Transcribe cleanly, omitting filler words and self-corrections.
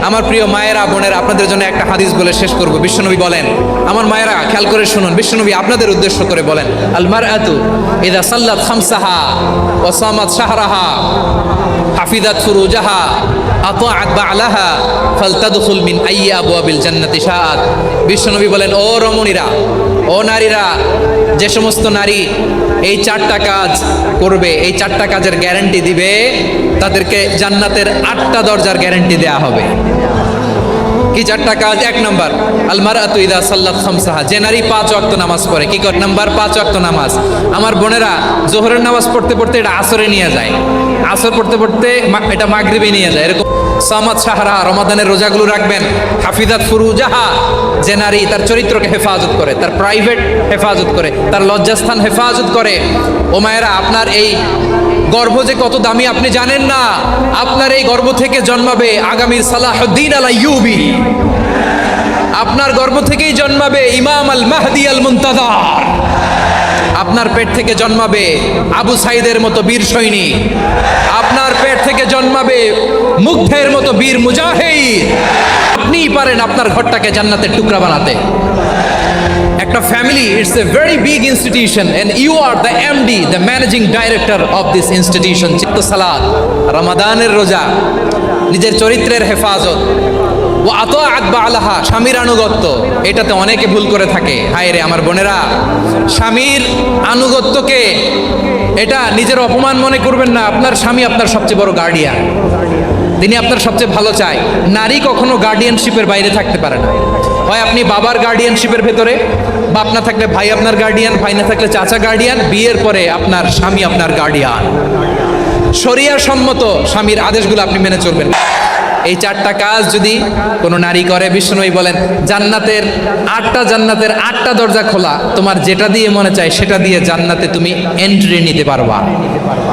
আমার প্রিয় মায়েরা বোনেরা, আপনাদের জন্য একটা হাদিস বলে শেষ করব। বিশ্বনবী বলেন, আমার মায়েরা খেয়াল করে শুনুন, বিশ্বনবী আপনাদের উদ্দেশ্য করে বলেন, আল মারআতু ইযা সাল্লাত খামসাহা ওয়া সামাত শাহরাহা হাফিজাত ফুরুজাহা আতাআত বা'লাহা ফালতাদখুল মিন আইয়ি আবওয়াবিল জান্নাতি শাআত। বিশ্বনবী বলেন, ও রমণীরা, ও নারীরা, যে সমস্ত নারী এই 4টা কাজ করবে, এই 4টা কাজের গ্যারান্টি দিবে, তাদেরকে জান্নাতের 8টা দরজার গ্যারান্টি দেয়া হবে। কি 4টা কাজ? 1 নাম্বার, আল মারআতু ইযা সাল্লাত খামসাহা, যে নারী 5 ওয়াক্ত নামাজ পড়ে। কি কর? নাম্বার 5 ওয়াক্ত নামাজ। আমার বোনেরা জোহরের নামাজ পড়তে পড়তে এটা আসরে নিয়ে যায়, আসর পড়তে পড়তে এটা মাগরিবে নিয়ে যায়, এরকম। সামাত শাহরা, রমাদানের রোজাগুলো রাখবেন। হাফিজাত ফুরুজাহা, যে নারী তার চরিত্রকে হেফাজত করে, তার প্রাইভেট হেফাজত করে, তার লজ্জাস্থান হেফাজত করে। ও মায়েরা, আপনার এই গর্ভ যে কত দামি আপনি জানেন না। আপনার এই গর্ভ থেকে জন্মাবে আগামীর সালাহুদ্দিন আল আইয়ুবী। আপনার গর্ভ থেকেই জন্মাবে ইমাম আল মাহদি আল মুনতাজার। আপনার পেট থেকে জন্মাবে আবু সাইদের মতো বীর সৈনিক। আপনার পেট থেকে জন্মাবে মুগ্ধের মতো বীর মুজাহিদ। আপনিই পারেন আপনার ঘরটাকে জান্নাতের টুকরা বানাতে। একটা family, it's a very big institution and you are the MD, the managing director of this institution. চিত্ত সালাত, রমাদানের রোজা, নিজের চরিত্রের হেফাজত, ও আতাআত বা'লাহা, স্বামীর আনুগত্য। এটাতে অনেকে ভুল করে থাকে। হায় রে আমার বোনেরা, স্বামীর আনুগত্যকে এটা নিজের অপমান মনে করবেন না। আপনার স্বামী আপনার সবচেয়ে বড় গার্ডিয়ান, তিনি আপনার সবচেয়ে ভালো চায়। নারী কখনো গার্ডিয়ানশিপের বাইরে থাকতে পারে না। হয় আপনি বাবার গার্ডিয়ানশিপের ভেতরে, বাপ না থাকলে ভাই আপনার গার্ডিয়ান, ভাই না থাকলে চাচা গার্ডিয়ান, বিয়ের পরে আপনার স্বামী আপনার গার্ডিয়ান। শরিয়া সম্মত স্বামীর আদেশগুলো আপনি মেনে চলবেন। এই 4টা কাজ যদি কোনো নারী করে, বিশ্বনবী বলেন, জান্নাতের 8টা দরজা খোলা। তোমার যেটা দিয়ে মনে চায় সেটা দিয়ে জান্নাতে তুমি এন্ট্রি নিতে পারবা।